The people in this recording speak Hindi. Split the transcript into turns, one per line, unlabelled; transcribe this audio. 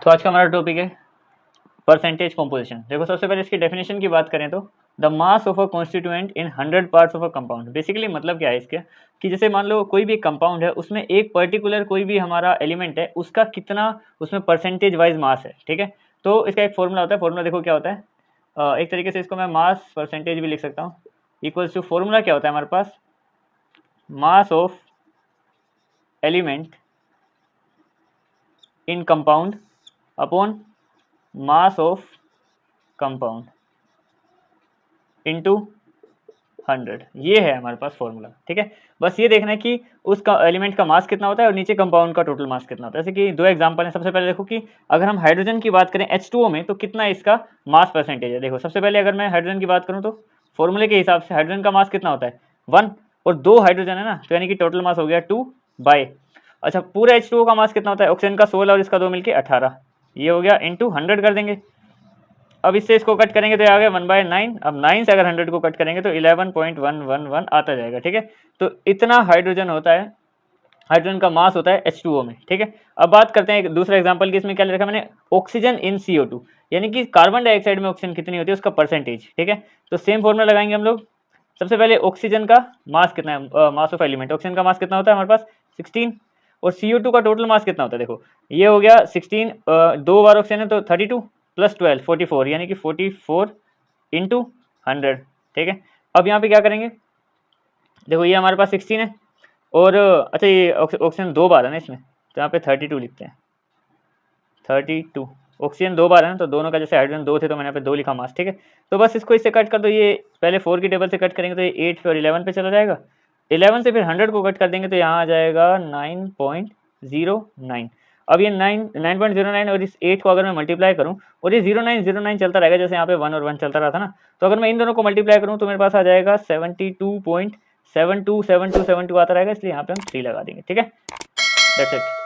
तो आज का हमारा टॉपिक है परसेंटेज कॉम्पोजिशन। देखो सबसे पहले इसकी डेफिनेशन की बात करें तो the mass of a constituent in 100 parts of a compound. Basically मतलब क्या है इसके कि जैसे मान लो कोई भी कंपाउंड है, उसमें एक पर्टिकुलर कोई भी हमारा एलिमेंट है, उसका कितना उसमें परसेंटेज वाइज मास है। ठीक है, तो इसका एक फॉर्मूला होता है। फॉर्मूला देखो क्या होता है, एक तरीके से इसको मैं मास परसेंटेज भी लिख सकता हूँ। इक्वल्स टू फॉर्मूला क्या होता है हमारे पास, mass of element in compound upon mass of compound into 100। ये है हमारे पास फॉर्मूला। ठीक है, बस ये देखना है कि उसका एलिमेंट का मास कितना होता है और नीचे कंपाउंड का टोटल मास कितना होता है। जैसे कि दो एग्जांपल है। सबसे पहले देखो कि अगर हम हाइड्रोजन की बात करें H2O में, तो कितना इसका मास परसेंटेज है। देखो सबसे पहले अगर मैं हाइड्रोजन की बात करूँ तो फॉर्मूले के हिसाब से हाइड्रोजन का मास कितना होता है 1, और 2 हाइड्रोजन है ना, तो यानी कि टोटल मास हो गया 2 बाय, अच्छा पूरा H2O का मास कितना होता है, ऑक्सीजन का 16 और इसका 2 मिलके 18, ये हो गया इंटू 100 कर देंगे। अब इससे इसको कट करेंगे तो आ गया 1/9। अब 9 से अगर 100 को कट करेंगे तो 11.111 आता जाएगा। ठीक है, तो इतना हाइड्रोजन होता है, हाइड्रोजन का मास होता है H2O में। ठीक है, अब बात करते हैं एक दूसरा एग्जांपल की। इसमें क्या ले रखा मैंने, ऑक्सीजन इन CO2, यानी कि कार्बन डाइऑक्साइड में ऑक्सीजन कितनी होती है उसका परसेंटेज। ठीक है, तो सेम फॉर्मूला लगाएंगे हम लोग। सबसे पहले ऑक्सीजन का मास कितना है, मास ऑफ एलिमेंट, ऑक्सीजन का मास कितना होता है हमारे पास 16, और CO2 का टोटल मास कितना होता है। देखो ये हो गया 16, 2 बार ऑक्सीजन है तो 32 प्लस 12 44, यानी कि 44 इंटू 100। ठीक है, अब यहाँ पे क्या करेंगे, देखो ये हमारे पास 16 है और अच्छा ये ऑक्सीजन 2 बार है ना इसमें, तो यहाँ पे 32 लिखते हैं। 32 ऑक्सीजन 2 बार है ना, तो दोनों का जैसे हाइड्रोजन 2 थे तो मैंने यहाँ पे 2 लिखा मास। ठीक है, तो बस इसको इससे कट कर दो। ये पहले 4 की टेबल से कट करेंगे तो ये 8 पे और 11 पे चला जाएगा। 11 से फिर 100 को कट कर देंगे तो यहाँ आ जाएगा 9.09। अब ये 9.09 और इस 8 को अगर मैं मल्टीप्लाई करूँ और ये 0909 चलता रहेगा, जैसे यहाँ पे 1 और 1 चलता रहा था ना, तो अगर मैं इन दोनों को मल्टीप्लाई करूँ तो मेरे पास आ जाएगा 72.727272 आता रहेगा, इसलिए यहाँ पे हम 3 लगा देंगे। ठीक है, दैट्स इट।